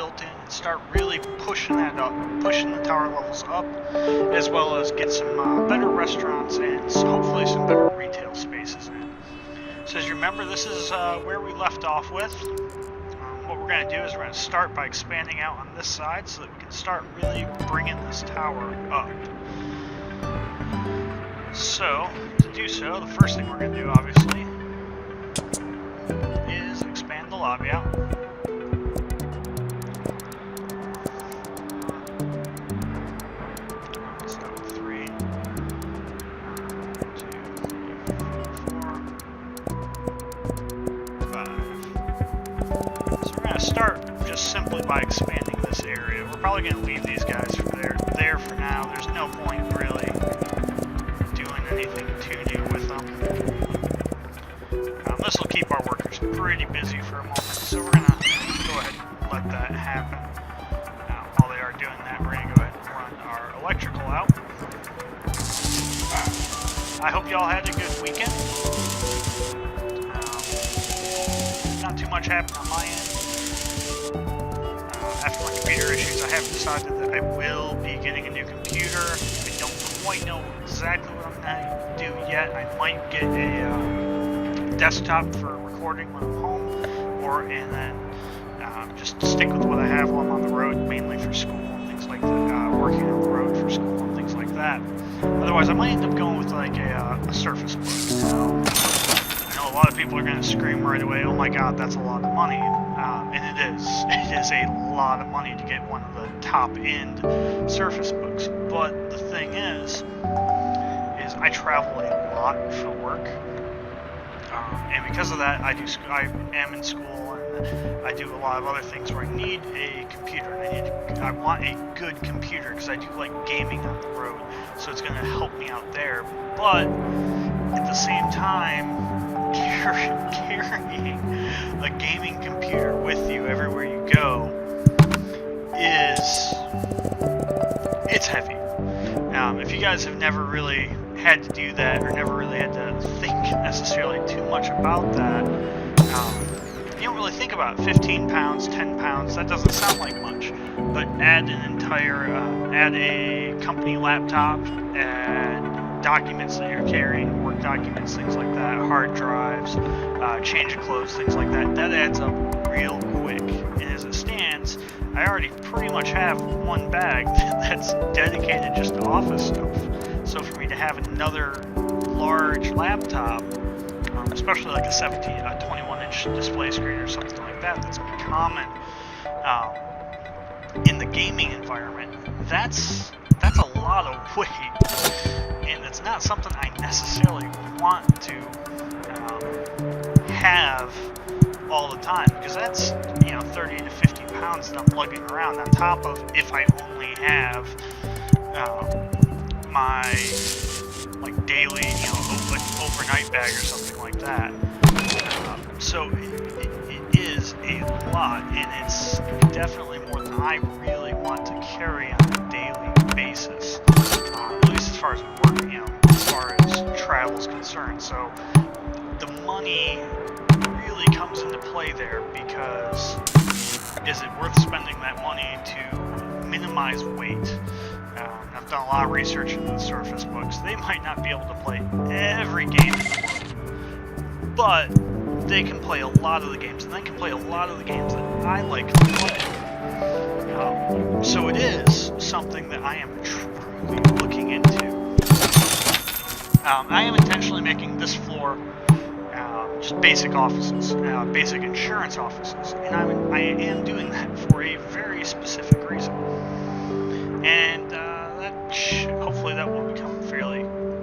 built in and start really pushing that up, pushing the tower levels up, as well as get some better restaurants and hopefully some better retail spaces in. So as you remember, this is where we left off with. What we're going to do is we're going to start by expanding out on this side so that we can start really bringing this tower up. So, to do so, the first thing we're going to do, obviously, is expand the lobby out. Let's start with 3. 1, 2, 3, 4, 5. So we're going to start just simply by expanding this area. We're probably going to leave these guys there for now. There's no point really anything too new with them. This will keep our workers pretty busy for a moment, so we're going to go ahead and let that happen. While they are doing that, we're going to go ahead and run our electrical out. I hope y'all had a good weekend. Not too much happened on my end. After my computer issues, I have decided that I will be getting a new computer. I don't quite know exactly what I'm going to do yet. I might get a desktop for recording when I'm home, and then just stick with what I have while I'm on the road, mainly for school and things like that, working on the road for school and things like that. Otherwise, I might end up going with like a Surface Book. I know a lot of people are going to scream right away, oh my god, that's a lot of money. And it is. It is a lot of money to get one of the top-end Surface Books. But the thing is I travel a lot for work, and because of that, I am in school, and I do a lot of other things where I need a computer, and I want a good computer because I do like gaming on the road, so it's going to help me out there. But at the same time, carrying a gaming computer with you everywhere you go it's heavy. If you guys have never really had to do that, or never really had to think necessarily too much about that, you don't really think about it. 15 pounds, 10 pounds, that doesn't sound like much, but add a company laptop, add documents that you're carrying, work documents, things like that, hard drives, change of clothes, things like that, that adds up real quick. And as it stands, I already pretty much have one bag that's dedicated just to office stuff. So for me to have another large laptop, especially like a 21-inch display screen or something like that, that's common in the gaming environment, that's a lot of weight, and it's not something I necessarily want to have all the time, because that's 30 to 50 pounds that I'm lugging around on top of if I only have my daily overnight bag or something like that. So it is a lot, and it's definitely more than I really want to carry on a daily basis, at least as far as work, as far as travel is concerned. So the money really comes into play there, because is it worth spending that money to minimize weight? I've done a lot of research into the Surface Books. They might not be able to play every game in the world, but they can play a lot of the games, and they can play a lot of the games that I like to play. So it is something that I am truly looking into. I am intentionally making this floor just basic offices, basic insurance offices, and I am doing that for a very specific reason. And hopefully that will become fairly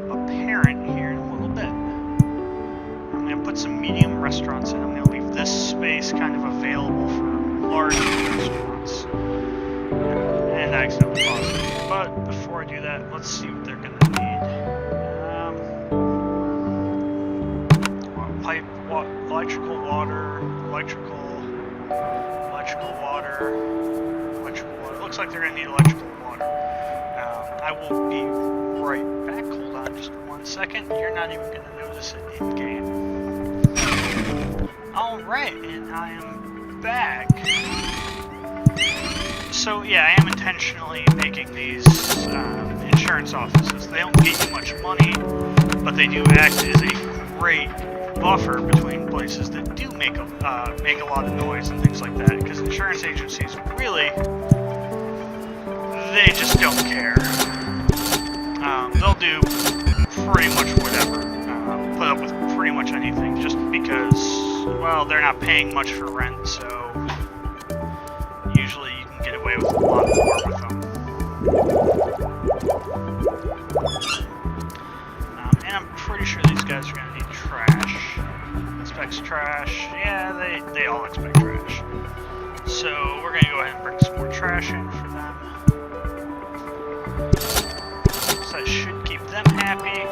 apparent here in a little bit. I'm going to put some medium restaurants in. I'm going to leave this space kind of available for large restaurants. And I accidentally paused it. But before I do that, let's see what they're going to need. Electrical water. Looks like they're going to need electrical water. I will be right back. Hold on just 1 second. You're not even going to notice it in game. Alright, and I am back. So yeah, I am intentionally making these insurance offices. They don't get you much money, but they do act as a great buffer between places that do make a lot of noise and things like that. Because insurance agencies really, they just don't care. They'll do pretty much whatever, put up with pretty much anything, just because, well, they're not paying much for rent, so usually you can get away with a lot more with them. And I'm pretty sure these guys are going to need trash. Expects trash. Yeah, they all expect trash. So we're going to go ahead and bring some more trash in for them. So that should keep them happy.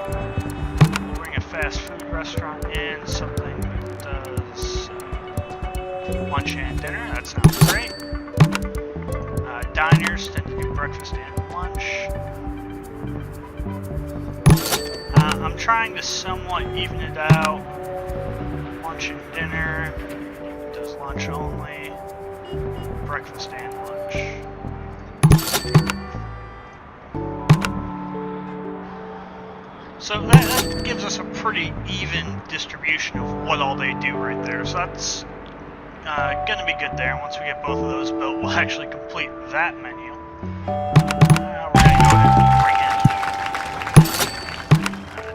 We'll bring a fast food restaurant in, something that does lunch and dinner. That sounds great. Diners tend to do breakfast and lunch. I'm trying to somewhat even it out. Lunch and dinner does lunch only. Breakfast and lunch. So that gives us a pretty even distribution of what all they do right there. So that's going to be good there. Once we get both of those built, we'll actually complete that menu. We're going to go ahead and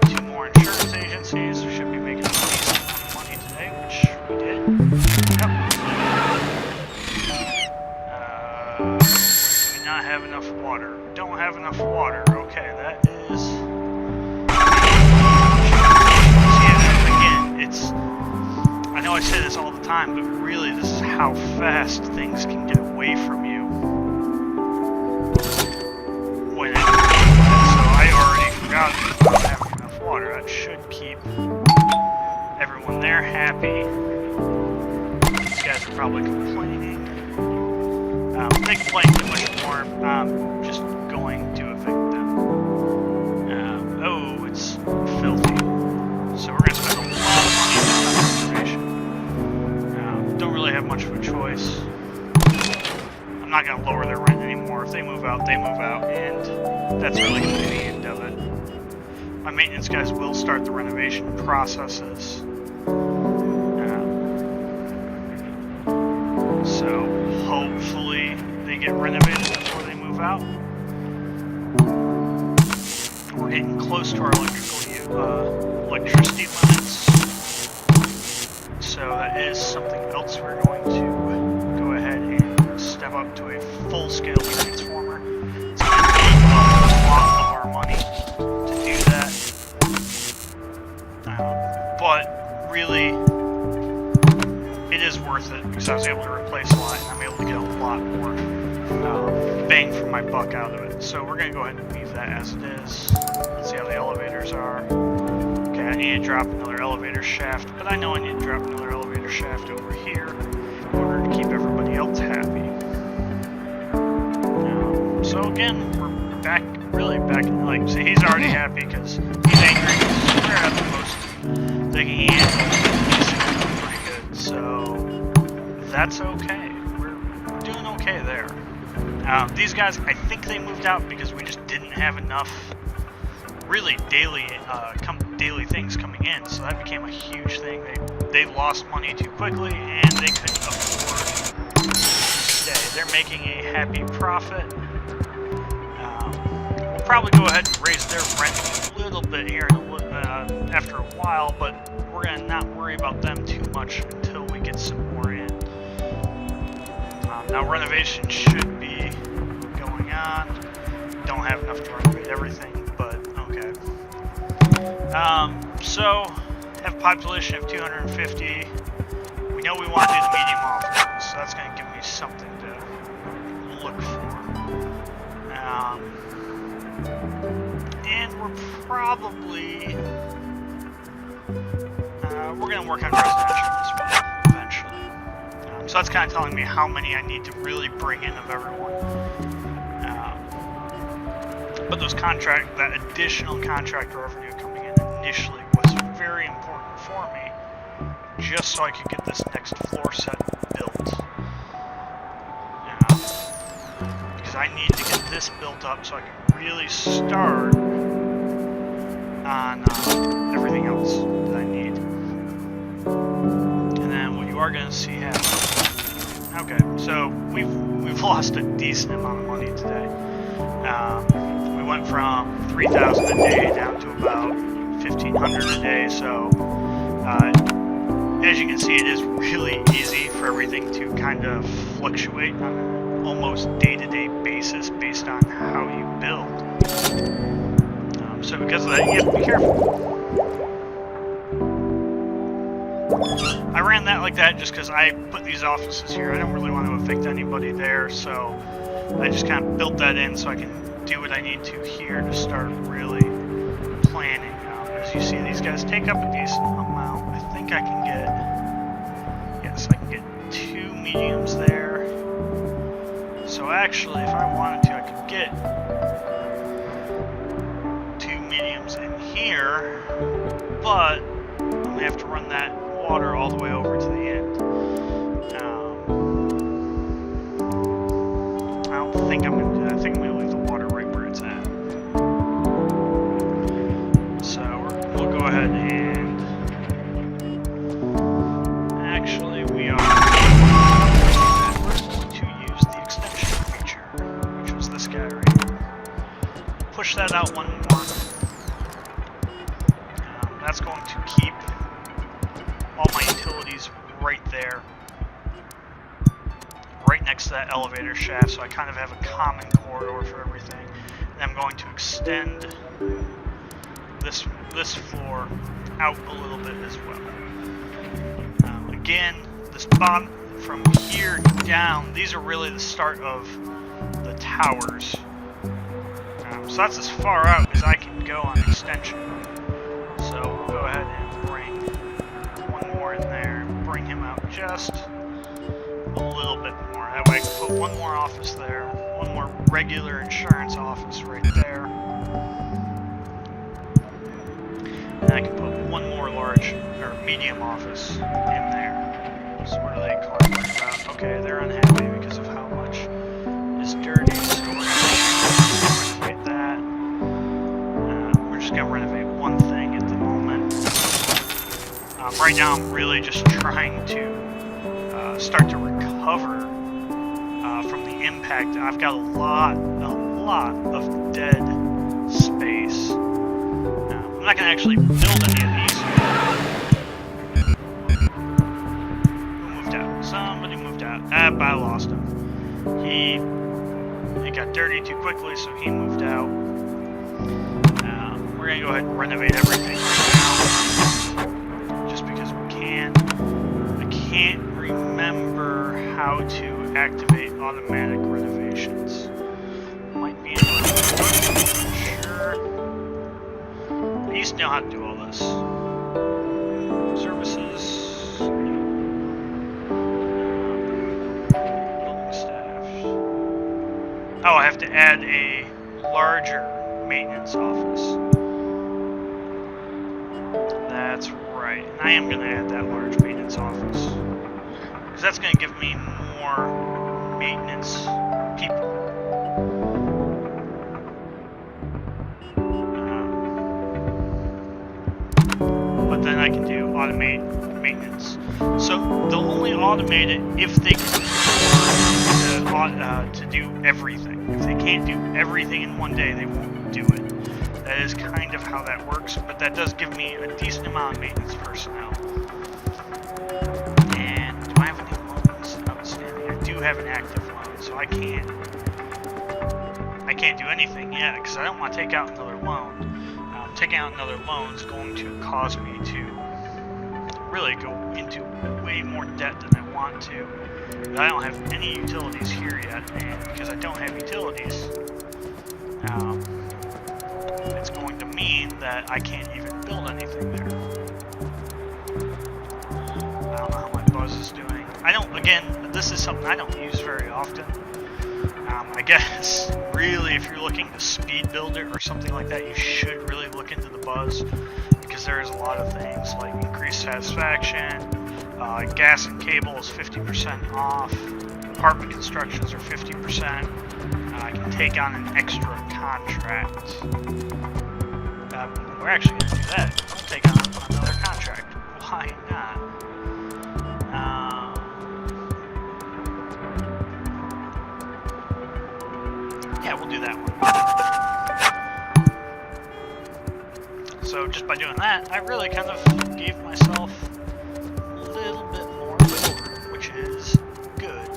bring in 2 more insurance agencies. We should be making a decent amount of money today, which we did. Yep. Do we not have enough water? Don't have enough water. Okay, that is... I know I say this all the time, but really this is how fast things can get away from you. When it, so I already forgot about having enough water. That should keep everyone there happy. These guys are probably complaining. They complain too much more. I'm just going to evict them. Oh, it's filthy. So we're going to spend a lot of money on this reservation. Don't really have much of a choice. I'm not going to lower their rent anymore. If they move out, they move out, and that's really going to be the end of it. My maintenance guys will start the renovation processes. So hopefully they get renovated before they move out. We're getting close to our electricity limits. So that is something else we're going to go ahead and step up to a full-scale transformer. It's going to take a lot of our money to do that. But really, it is worth it because I was able to replace a lot and I'm able to get a lot more bang for my buck out of it. So we're going to go ahead and leave that as it is. Let's see how the elevators are. Okay, I need to drop another elevator shaft, but I know I need to drop another elevator shaft over here in order to keep everybody else happy. So again, we're back, really back, like, see, he's already happy because he's angry because we're at the most they can handle. He's pretty good, so that's okay. We're doing okay there. These guys, I think they moved out because we just didn't have enough really daily things coming in, so that became a huge thing. They lost money too quickly and they couldn't afford to stay. They're making a happy profit. We'll probably go ahead and raise their rent a little bit here after a while, but we're going to not worry about them too much until we get some more in. Now renovation should be going on. Don't have enough to renovate everything, but okay. So have a population of 250. We know we want to do the medium offices, so that's going to give me something to look for. And we're probably we're going to work on residential as well eventually. So that's kind of telling me how many I need to really bring in of everyone. But that additional contract revenue coming in initially was very important for me, just so I could get this next floor set built. because I need to get this built up so I can really start on everything else that I need. And then what you are going to see happen. Okay, so we've lost a decent amount of money today. We went from 3,000 a day down to about 1,500 a day. So as you can see, it is really easy for everything to kind of fluctuate on an almost day-to-day basis based on how you build. So because of that, you have to be careful. I ran that like that just because I put these offices here. I don't really want to evict anybody there, so I just kind of built that in so I can do what I need to here to start really planning. As you see, these guys take up a decent amount. I think I can get, yes, I can get 2 mediums there. So actually, if I wanted to, I could get 2 mediums in here, but I'm gonna have to run that water all the way over to the end. I don't think I'm gonna do that. I think I'm gonna leave the water right where it's at. So we'll go ahead and actually we are going to use the extension feature, which was this guy right here. Push that out one more. That's going to keep all my utilities right there, right next to that elevator shaft, so I kind of have a common corridor for everything. And I'm going to extend this floor out a little bit as well. Again, this bottom from here down, these are really the start of the towers. So that's as far out as I can go on extension. So we'll go ahead and bring one more in there, bring him out just a little bit more. That way I can put one more office there, one more regular insurance office right there. And I can put one more large or medium office in there. So what are they complaining about? Okay, they're unhappy because of how much is dirty, so we're going to renovate that. We're just going to renovate one thing at the moment. Right now I'm really just trying to start to recover from the impact. I've got a lot of dead space. I'm not going to actually build any of these. Who moved out? Somebody moved out. But I lost him. It got dirty too quickly, so he moved out. We're going to go ahead and renovate everything right now, just because we can. I can't remember how to activate automatic renovations. Might be able to, sure. I used to know how to do all this. Services. Building staff. Oh, I have to add a larger maintenance office. That's right. And I am going to add that large maintenance office. Because that's going to give me more maintenance people. But then I can do automate maintenance. So they'll only automate it if they can to do everything. If they can't do everything in one day, they won't do it. That is kind of how that works, but that does give me a decent amount of maintenance personnel. And do I have any loans outstanding? I do have an active loan, so I can't do anything yet because I don't want to take out another loan. Taking out another loan is going to cause me to really go into way more debt than I want to. But I don't have any utilities here yet, and because I don't have utilities, it's going to mean that I can't even build anything there. I don't know how my buzz is doing. Again, this is something I don't use very often. I guess, really, if you're looking to speed build it or something like that, you should really look into the buzz, because there's a lot of things like increased satisfaction, gas and cable is 50% off, apartment constructions are 50%. I can take on an extra contract. We're actually going to do that. I'll take on another contract. Why not? Yeah, we'll do that one. So just by doing that, I really kind of gave myself a little bit more wiggle room, which is good.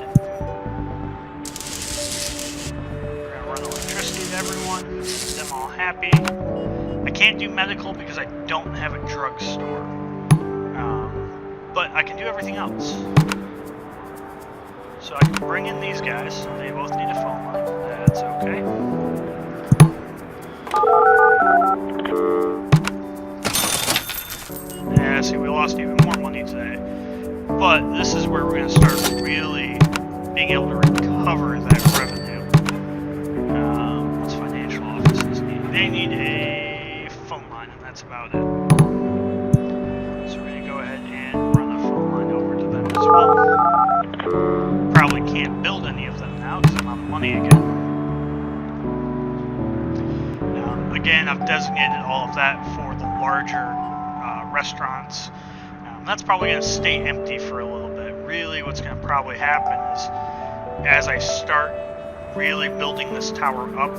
We're going to run electricity to everyone, keep them all happy. I can't do medical because I don't have a drugstore. But I can do everything else. So I can bring in these guys. They both need a phone line. That's okay. Yeah, see, we lost even more money today. But this is where we're going to start really being able to recover that revenue. What's financial offices need? They need a phone line, and that's about it. So we're going to go ahead and run a phone line over to them as well. Probably can't build any of them now because I'm out of money again. Again, I've designated all of that for the larger restaurants. That's probably going to stay empty for a little bit. Really, what's going to probably happen is as I start really building this tower up,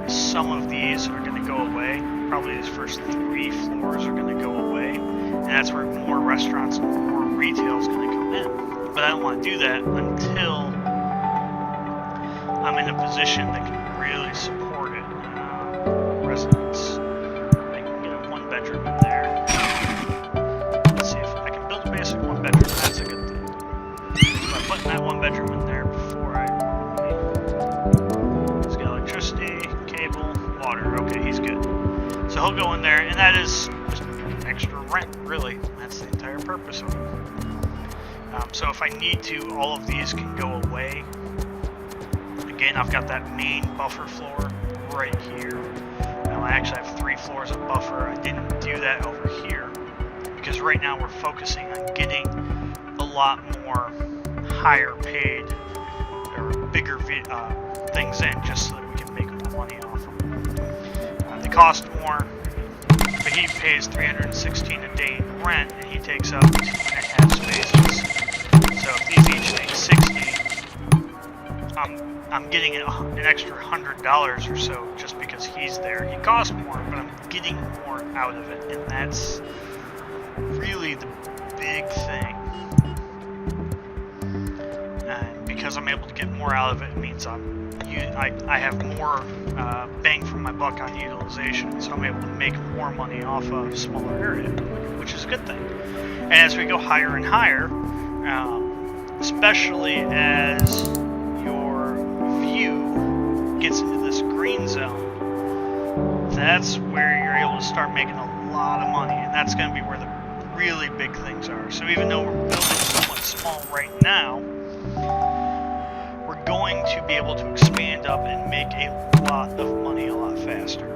some of these are going to go away. Probably these first 3 floors are going to go away. And that's where more restaurants and more retail is going to come in. But I don't want to do that until I'm in a position that can really support it. Residents. I can get a 1-bedroom in there. Let's see if I can build a basic 1-bedroom. That's a good thing. So I'm putting that 1-bedroom in there before he's got electricity, cable, water. Okay, he's good. So he'll go in there, and that is just extra rent, really. That's the entire purpose of it. So if I need to, all of these can go away. Again, I've got that main buffer floor right here. Now I actually have 3 floors of buffer. I didn't do that over here because right now we're focusing on getting a lot more higher paid or bigger things in just so that we can make more money off them. They cost more, but he pays $316 a day in rent and he takes up 2.5 spaces. So if these each take 60, I'm getting an extra $100 or so just because he's there. He costs more, but I'm getting more out of it, and that's really the big thing. And because I'm able to get more out of it, it means I have more bang for my buck on utilization, so I'm able to make more money off a smaller area, which is a good thing. And as we go higher and higher, especially as your view gets into this green zone, that's where you're able to start making a lot of money, and that's going to be where the really big things are. So even though we're building somewhat small right now, we're going to be able to expand up and make a lot of money a lot faster.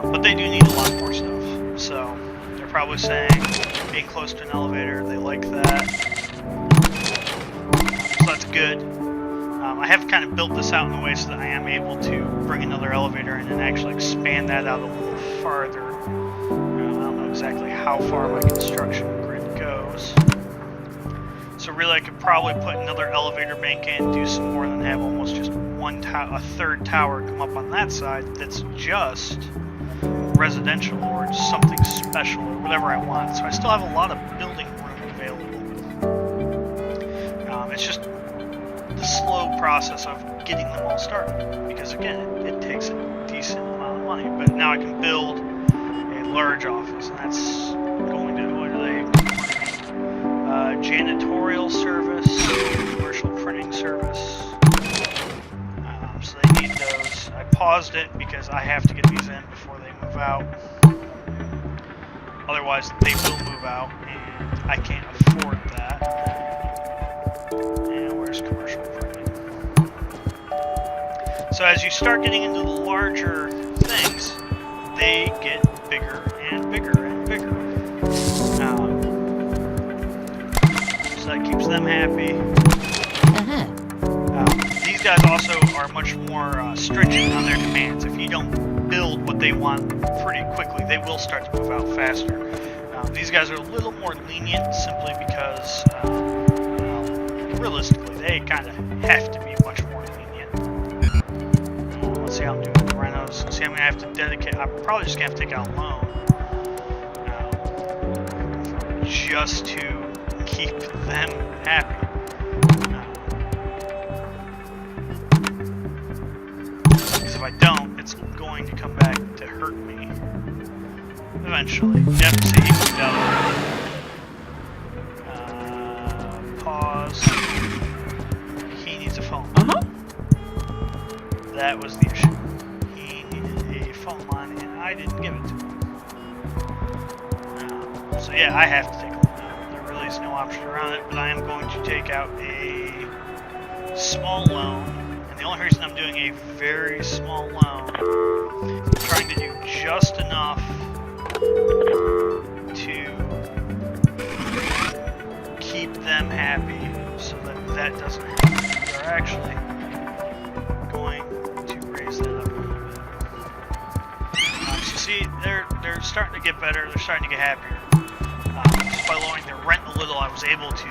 But they do need a lot more stuff, so they're probably saying being close to an elevator, they like that. So that's good. I have kind of built this out in a way so that I am able to bring another elevator in and actually expand that out a little farther. I don't know exactly how far my construction grid goes. So really I could probably put another elevator bank in, do some more than have almost just a third tower come up on that side that's just residential or something special or whatever I want. So I still have a lot of building room available. It's just the slow process of getting them all started because again it takes a decent amount of money. But now I can build a large office, and that's going to, what are they? Janitorial service, commercial printing service. So they need those. I paused it because I have to get these in before they move out. Otherwise, they will move out, and I can't afford that. And where's commercial printing? So as you start getting into the larger things, they get bigger and bigger and bigger. So that keeps them happy. These guys also are much more stringent on their demands. If you don't build what they want pretty quickly, they will start to move out faster. These guys are a little more lenient simply because, realistically, they kind of have to be much more lenient. Let's see how I'm doing with the Renos. See, I'm going to have to dedicate, I'm probably just going to have to take out a loan. Just to keep them happy. Because if I don't, it's going to come back to hurt me. Eventually. You have to see he moved out already. Pause. He needs a phone. That was the issue. He needed a phone line and I didn't give it to him. So yeah, I have to take a loan. There really is no option around it, but I am going to take out a small loan. And the only reason I'm doing a very small loan is I'm trying to do just enough to keep them happy so that that doesn't happen. They're actually going to raise that up a little bit. So see, they're starting to get better, they're starting to get happier. Just by lowering their rent a little, I was able to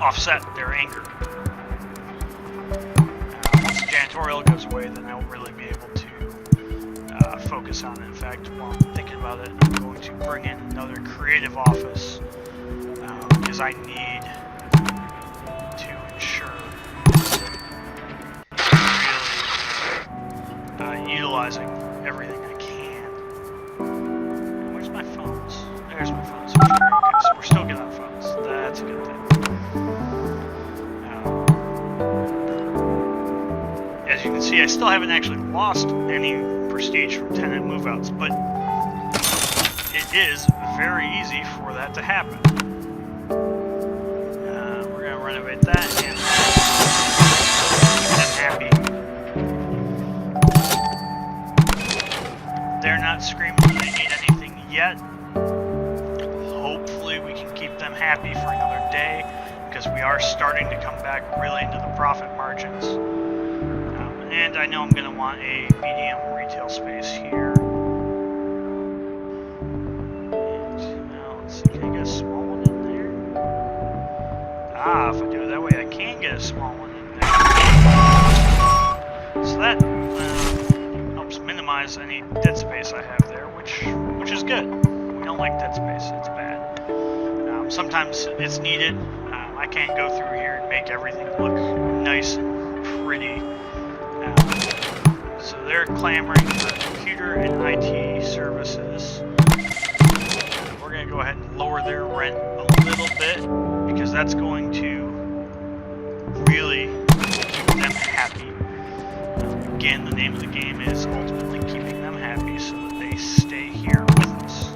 offset their anger. Once the janitorial goes away, then I won't really be able to focus on it. In fact, while I'm thinking about it, I'm going to bring in another creative office because I need to ensure really utilizing everything I can. Where's my phones? There's my phones. Okay, so we're still getting on phones. That's a good thing. As you can see, I still haven't actually lost any prestige from tenant move-outs, but it is very easy for that to happen. We're going to renovate that and keep them happy. They're not screaming that they need anything yet. Hopefully we can keep them happy for another day, because we are starting to come back really into the profit margins. And I know I'm going to want a medium retail space here. And now let's see, can I get a small one in there? Ah, if I do it that way, I can get a small one in there. So that helps minimize any dead space I have there, which is good. We don't like dead space, it's bad. Sometimes it's needed. I can't go through here and make everything look nice and pretty. So they're clamoring for computer and IT services. We're going to go ahead and lower their rent a little bit, because that's going to really keep them happy. Again, the name of the game is ultimately keeping them happy so that they stay here with us.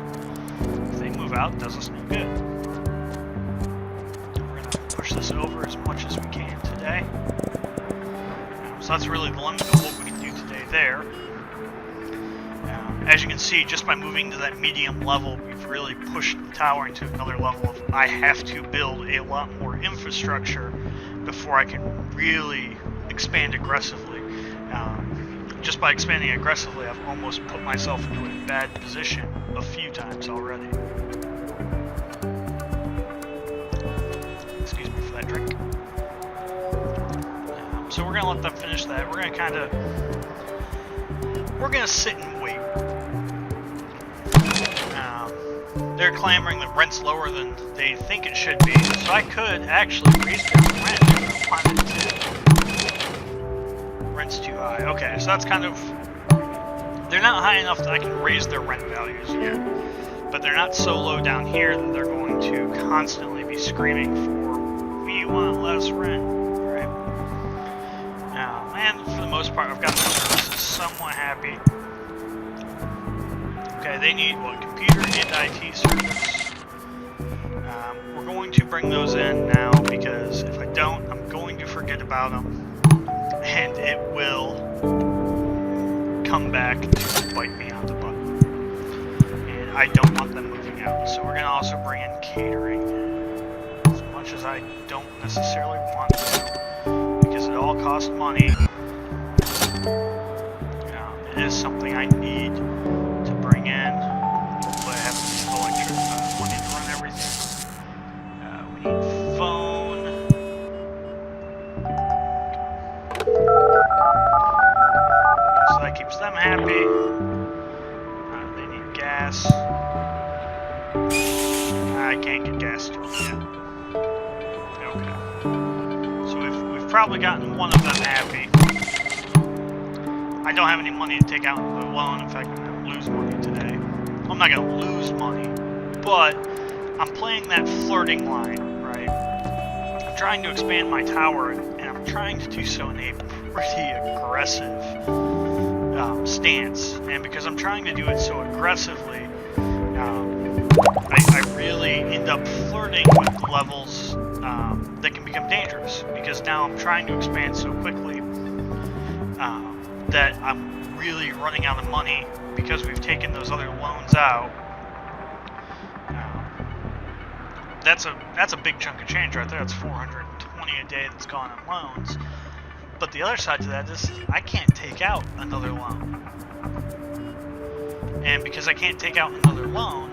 If they move out, it does us no good. We're going to push this over as much as we can today. So that's really the limit of what we can do today there. As you can see, just by moving to that medium level, we've really pushed the tower into another level of I have to build a lot more infrastructure before I can really expand aggressively. Just by expanding aggressively, I've almost put myself into a bad position a few times already. Excuse me for that drink. So we're going to let them finish that. We're going to sit and wait. They're clamoring that rent's lower than they think it should be. So I could actually raise their rent if I wanted to. Rent's too high. Okay, so that's kind of... They're not high enough that I can raise their rent values yet. But they're not so low down here that they're going to constantly be screaming for, we want less rent. And for the most part, I've got their services somewhat happy. Okay, they need, what, computer and IT service. We're going to bring those in now, because if I don't, I'm going to forget about them. And it will come back to bite me on the butt. And I don't want them moving out. So we're going to also bring in catering. much as I don't necessarily want to, because it all costs money. It is something I need to bring in. Hopefully I have enough money to run everything. We need phone. So that keeps them happy. They need gas. I can't get gas to them yet. Okay. So we've probably gotten one of them happy. I don't have any money to take out the loan. In fact, I'm going to lose money today. I'm not going to lose money, but I'm playing that flirting line, right? I'm trying to expand my tower, and I'm trying to do so in a pretty aggressive stance. And because I'm trying to do it so aggressively, I really end up flirting with levels that can become dangerous, because now I'm trying to expand so quickly that I'm really running out of money because we've taken those other loans out. That's a big chunk of change right there. That's 420 a day that's gone in loans. But the other side to that is I can't take out another loan. And because I can't take out another loan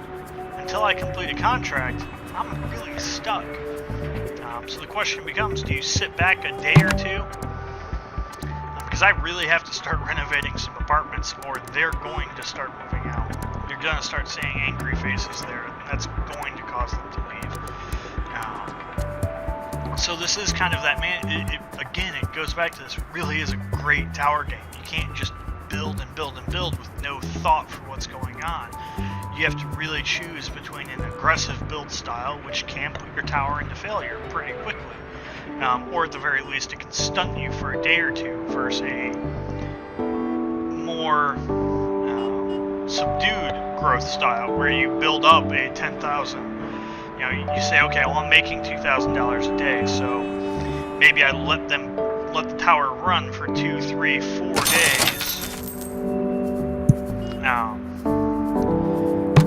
until I complete a contract, I'm really stuck. So the question becomes, do you sit back a day or two? Because I really have to start renovating some apartments, or they're going to start moving out. You're going to start seeing angry faces there, and that's going to cause them to leave. So this is kind of that, again, it goes back to this really is a great tower game. You can't just build and build and build with no thought for what's going on. You have to really choose between an aggressive build style, which can put your tower into failure pretty quickly. Or at the very least, it can stunt you for a day or two, versus a more subdued growth style, where you build up a 10,000. You say, okay, well, I'm making $2,000 a day, so maybe I let the tower run for 2, 3, 4 days,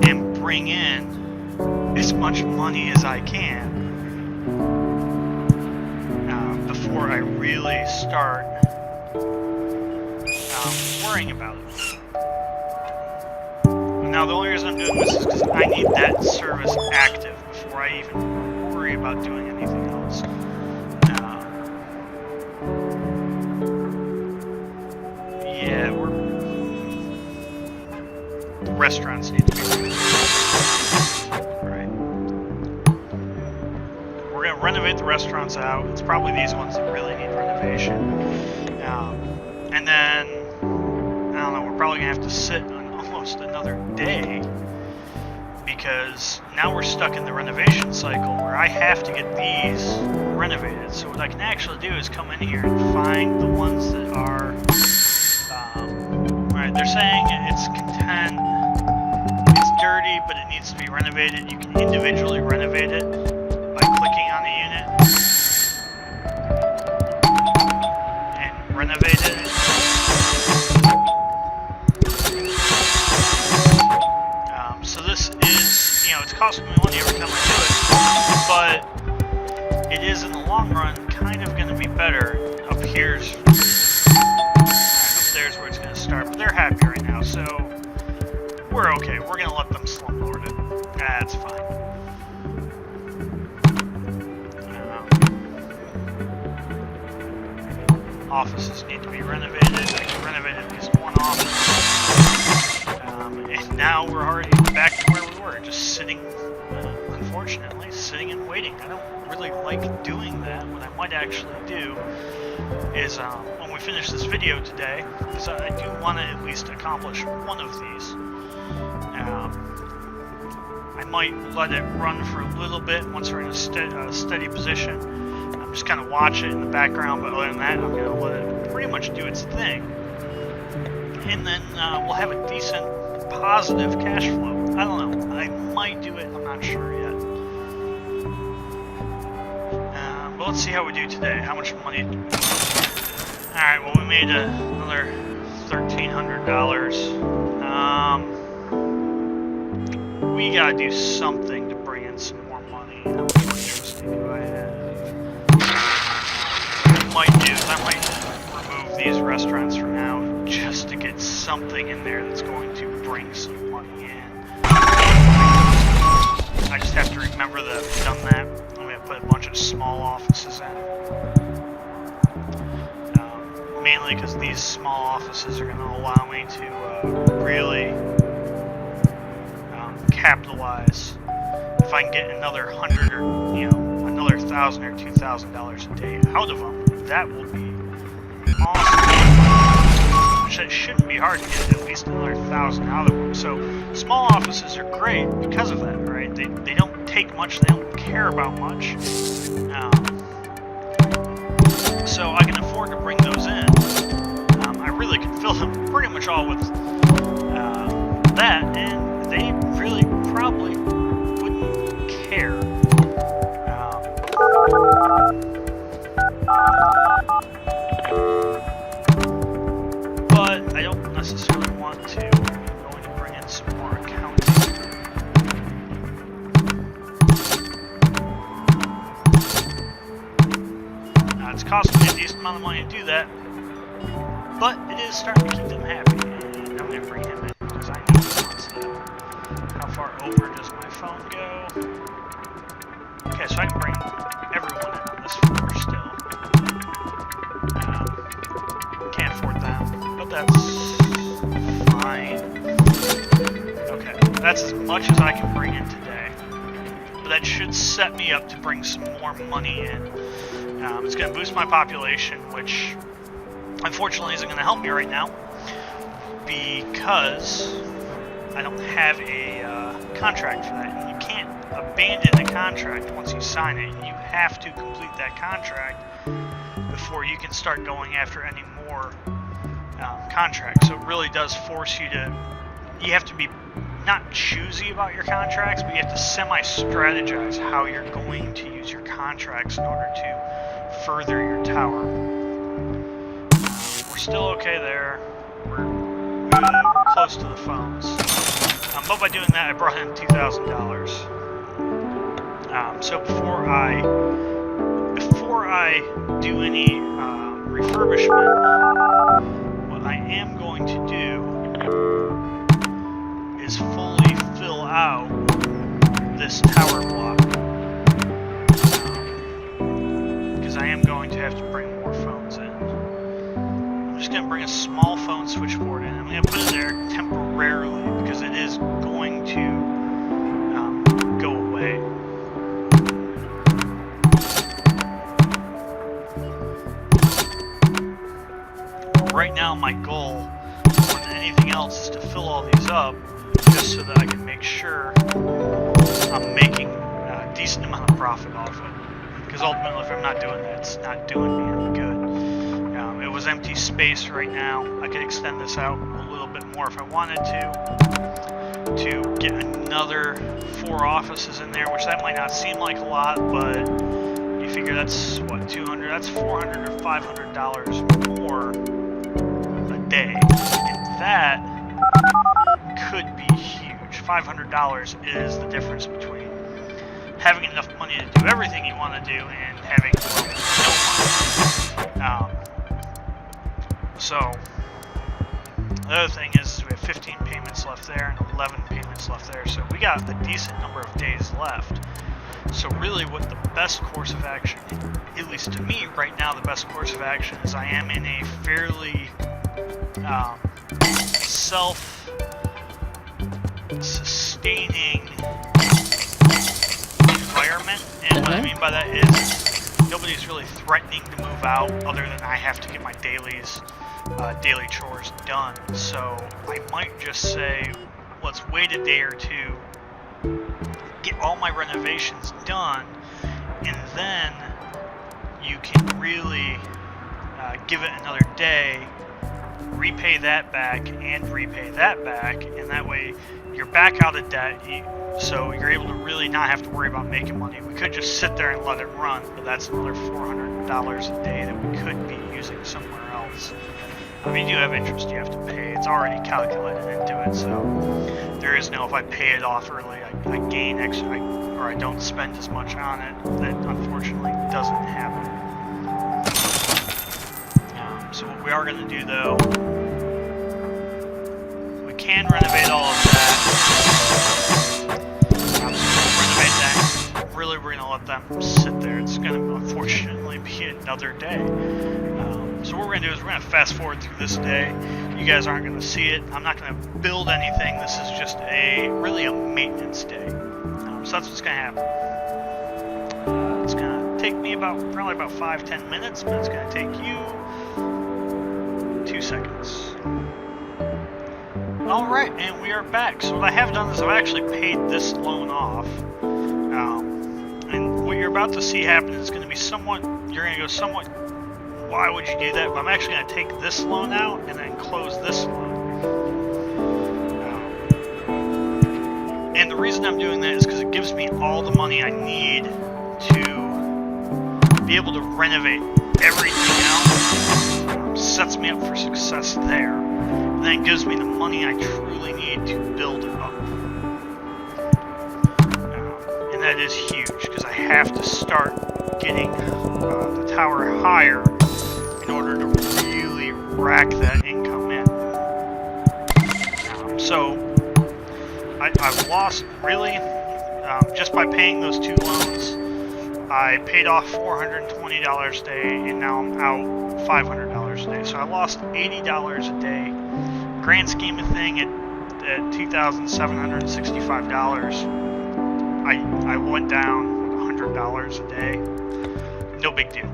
and bring in as much money as I can. Before I really start worrying about it. Now, the only reason I'm doing this is because I need that service active before I even worry about doing anything else. Yeah, the restaurants need to be right. We're going to renovate the restaurants out. It's probably these ones that really need renovation. And then, I don't know, we're probably going to have to sit on almost another day, because now we're stuck in the renovation cycle where I have to get these renovated. So what I can actually do is come in here and find the ones that are, right, they're saying it's content, it's dirty, but it needs to be renovated. You can individually renovate it by clicking on the unit and renovate it. So this is, it's costing me money every time I do it, but it is in the long run kind of going to be better. Up there's where it's going to start, but they're happy right now, so we're okay. We're going to let them slumlord it. That's fine. Offices need to be renovated. I can renovate at least one office. And now we're already back to where we were, just sitting, unfortunately, sitting and waiting. I don't really like doing that. What I might actually do is, when we finish this video today, because I do want to at least accomplish one of these, I might let it run for a little bit once we're in a steady position. I'm just kind of watch it in the background, but other than that, I'm going to let it pretty much do its thing. And then we'll have a decent positive cash flow. I don't know. I might do it. I'm not sure yet. But let's see how we do today. How much money? Alright, well, we made another $1,300. We gotta do something to bring in some more money. How much electricity do I have? these restaurants for now, just to get something in there that's going to bring some money in. I just have to remember that I've done that. I'm going to put a bunch of small offices in. Mainly because these small offices are going to allow me to really capitalize. If I can get another $100 or another $1,000 or $2,000 a day out of them, that will be awesome. Which it shouldn't be hard to get at least another $1,000 out of them. So small offices are great because of that, right? They don't take much, they don't care about much. So I can afford to bring those in. I really can fill them pretty much all with that, and they really probably wouldn't care. But I don't necessarily want to. I'm going to bring in some more accounting. It's costing me a decent amount of money to do that, but it is starting to keep them happy, and I'm going to bring him in because I know he wants that. How far over does my phone go? Okay, so I can bring everyone in on this floor still. Can't afford that, but that's fine. Okay, that's as much as I can bring in today, but that should set me up to bring some more money in. It's going to boost my population, which unfortunately isn't going to help me right now because I don't have a contract for that. And you can't abandon a contract once you sign it. You have to complete that contract before you can start going after any more contracts. So it really does force you to, you have to be not choosy about your contracts, but you have to semi-strategize how you're going to use your contracts in order to further your tower. We're still okay there. We're close to the phones. But by doing that, I brought in $2,000. So before I do any refurbishment, what I am going to do is fully fill out this tower block. I am going to have to bring more phones in. I'm just going to bring a small phone switchboard in. I'm going to put it there temporarily because it is going to go away. Right now my goal more than anything else is to fill all these up just so that I can make sure I'm making a decent amount of profit off it. Because ultimately, if I'm not doing that, it's not doing me any good. It was empty space right now. I could extend this out a little bit more if I wanted to get another 4 offices in there, which that might not seem like a lot, but you figure that's, what, 200? That's $400 or $500 more a day. And that could be huge. $500 is the difference between having enough money to do everything you want to do and having no money. So the other thing is we have 15 payments left there and 11 payments left there, so we got a decent number of days left. So really what the best course of action, at least to me right now, the best course of action is I am in a fairly self-sustaining environment, and what I mean by that is nobody's really threatening to move out other than I have to get my daily chores done. So I might just say, let's wait a day or two, get all my renovations done, and then you can really give it another day, repay that back and repay that back, and that way you're back out of debt, so you're able to really not have to worry about making money. We could just sit there and let it run, but that's another $400 a day that we could be using somewhere else. I mean, you have interest you have to pay. It's already calculated into it, so there is no, if I pay it off early, I gain extra, or I don't spend as much on it. That unfortunately doesn't happen. So what we are going to do, though, we can renovate all of that. So we'll renovate that. Really, we're going to let them sit there. It's going to, unfortunately, be another day. So what we're going to do is we're going to fast forward through this day. You guys aren't going to see it. I'm not going to build anything. This is just really a maintenance day. So that's what's going to happen. It's going to take me probably about 5-10 minutes, but it's going to take you 2 seconds. Alright, and we are back. So what I have done is I've actually paid this loan off. And what you're about to see happen is going to be somewhat, you're going to go somewhat, why would you do that? But I'm actually going to take this loan out and then close this loan. And the reason I'm doing that is because it gives me all the money I need to be able to renovate everything else. Sets me up for success there. And then it gives me the money I truly need to build it up. And that is huge because I have to start getting the tower higher in order to really rack that income in. So I've lost, really, just by paying those 2 loans, I paid off $420 a day, and now I'm out $500 a day. So I lost $80 a day. Grand scheme of thing, at $2,765, I went down $100 a day. No big deal.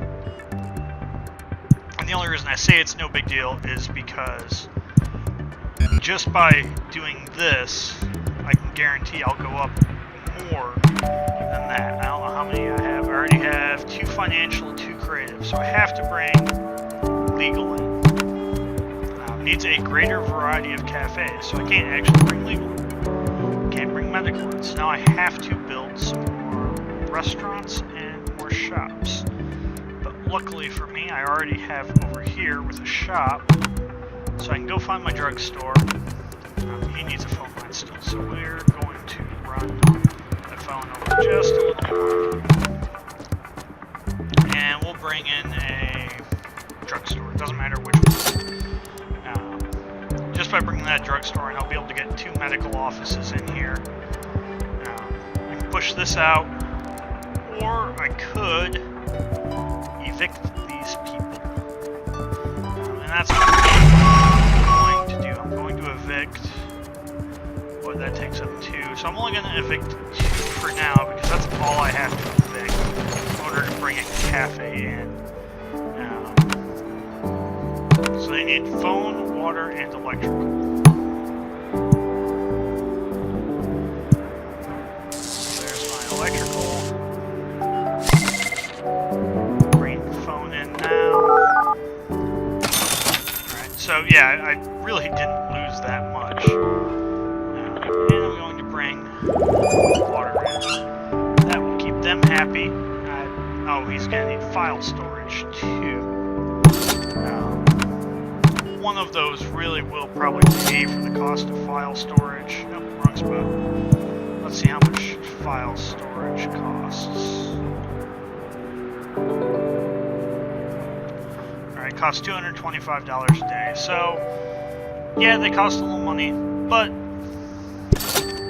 And the only reason I say it's no big deal is because just by doing this, I can guarantee I'll go up more than that. I don't know how many I have. I already have 2 financial, 2 creative. So I have to bring legal in. Needs a greater variety of cafes. So I can't actually bring legal in. Can't bring medical in. So now I have to build some more restaurants and more shops. But luckily for me, I already have over here with a shop. So I can go find my drugstore. He needs a phone line still. So we're going to run that phone over just a little more. And we'll bring in a drugstore. It doesn't matter which one. Just by bringing that drugstore in, I'll be able to get 2 medical offices in here. I can push this out, or I could evict these people. And that's what I'm going to do. I'm going to evict. What that takes up 2. So I'm only going to evict 2 for now because that's all I have to evict in order to bring a cafe in. So they need phone, water, and electrical. So there's my electrical. Bring the phone in now. Alright, so yeah, I really didn't lose that much. And I'm going to bring water in. That will keep them happy. Oh, he's going to need file storage too. One of those really will probably pay for the cost of file storage. Nope, wrong spot. Let's see how much file storage costs. Alright, costs $225 a day. So, yeah, they cost a little money, but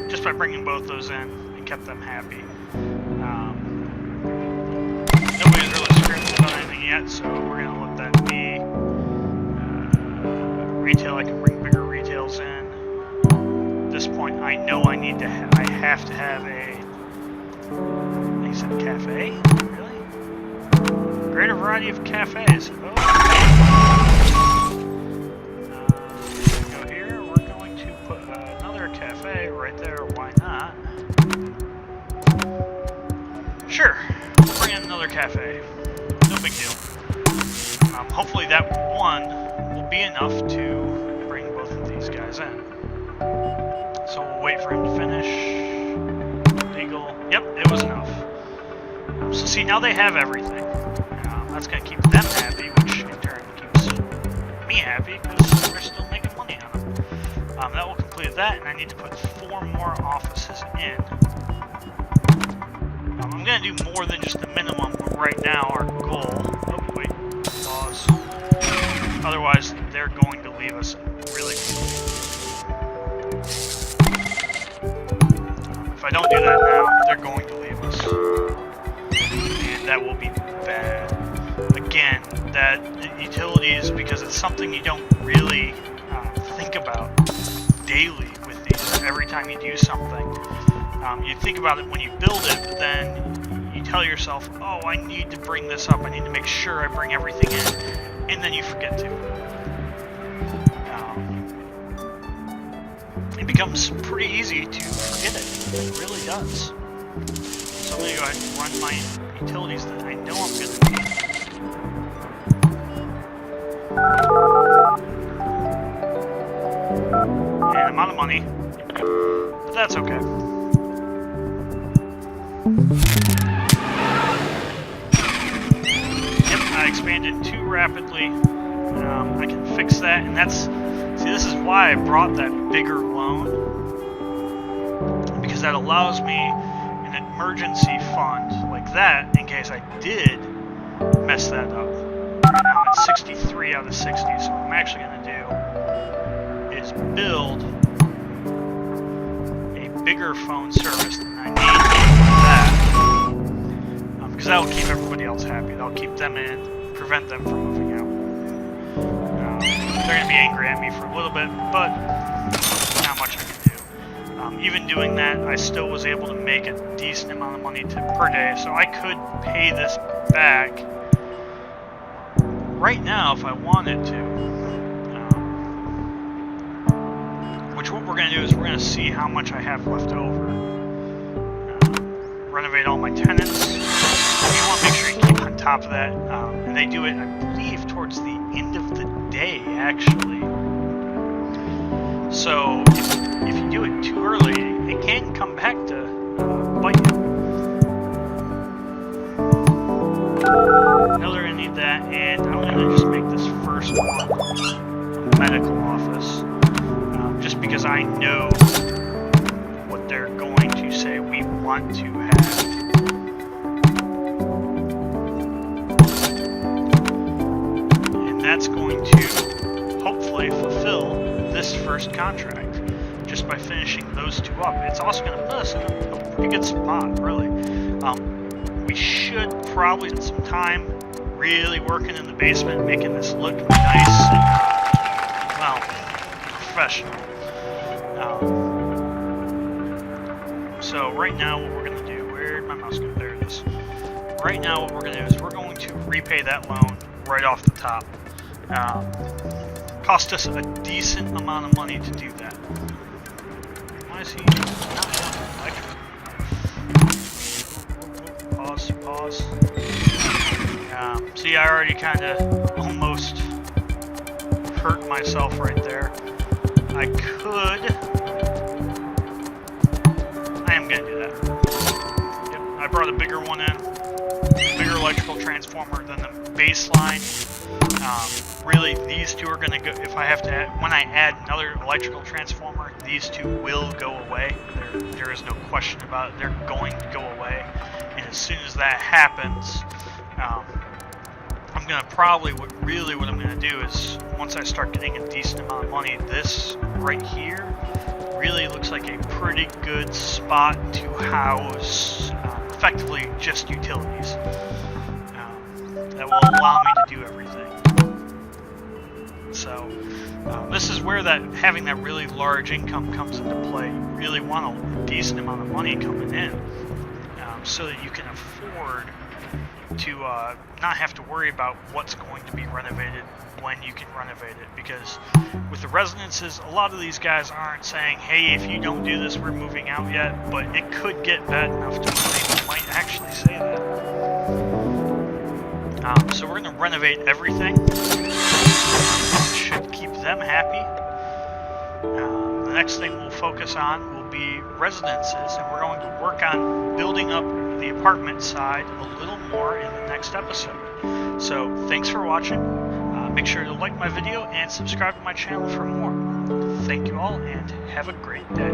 just by bringing both those in, it kept them happy. Nobody's really screaming about anything yet, so we're going to let that be. Retail, I can bring bigger retails in. At this point, I know I need to I have to have a, he said cafe? Really? Greater variety of cafes. Oh. Go here, we're going to put another cafe right there, why not? Sure, we'll bring in another cafe. No big deal. Hopefully that one will be enough to bring both of these guys in. So we'll wait for him to finish. Legal. Yep, it was enough. So see, now they have everything. That's going to keep them happy, which in turn keeps me happy because we're still making money on them. That will complete that, and I need to put 4 more offices in. I'm going to do more than just the minimum, but right now our goal... Oh, wait. Pause. Oh, they're going to leave us really quickly. If I don't do that now, they're going to leave us. And that will be bad. Again, that utilities, because it's something you don't really think about daily with these, every time you do something. You think about it when you build it, but then you tell yourself, oh, I need to bring this up, I need to make sure I bring everything in, and then you forget to. It becomes pretty easy to forget it. It really does. So I'm going to go ahead and run my utilities that I know I'm going to need. And I'm out of money, but that's okay. Yep, I expanded too rapidly. I can fix that, and that's... See, this is why I brought that bigger loan, because that allows me an emergency fund like that in case I did mess that up. Right now I'm at 63 out of 60, so what I'm actually going to do is build a bigger phone service than I need for that, because that will keep everybody else happy. That'll keep them in, prevent them from moving out. They're going to be angry at me for a little bit, but not much I can do. Even doing that, I still was able to make a decent amount of money per day, so I could pay this back right now if I wanted to. Which what we're going to do is we're going to see how much I have left over. Renovate all my tenants. You want to make sure you keep on top of that. And they do it, I believe, towards the end of the day, actually. So if you do it too early, it can come back to bite you. I know they're going to need that, and I'm going to just make this first one a medical office. Just because I know what they're going to say we want to have. And that's going to hopefully fulfill this first contract just by finishing those two up. It's also going to put us in a pretty good spot, really. We should probably spend some time really working in the basement, making this look nice and, well, professional. So right now what we're going to do, where'd my mouse go? There it is. Right now what we're going to do is we're going to repay that loan right off the top. Cost us a decent amount of money to do that. Why is he not electric? Pause. See, I already kind of almost hurt myself right there. I am going to do that. Yep, I brought a bigger one in. Bigger electrical transformer than the baseline. Really, these two are going to go, if I have to add, when I add another electrical transformer, these two will go away. There is no question about it. They're going to go away. And as soon as that happens, I'm going to probably, what I'm going to do is, once I start getting a decent amount of money, this right here really looks like a pretty good spot to house effectively just utilities. That will allow me to do everything. So this is where having that really large income comes into play. You really want a decent amount of money coming in so that you can afford to not have to worry about what's going to be renovated when you can renovate it. Because with the residences, a lot of these guys aren't saying, hey, if you don't do this, we're moving out yet, but it could get bad enough to where they might actually say that. So we're going to renovate everything. Should keep them happy. The next thing we'll focus on will be residences, and we're going to work on building up the apartment side a little more in the next episode. So thanks for watching. Make sure to like my video and subscribe to my channel for more. Thank you all, and have a great day.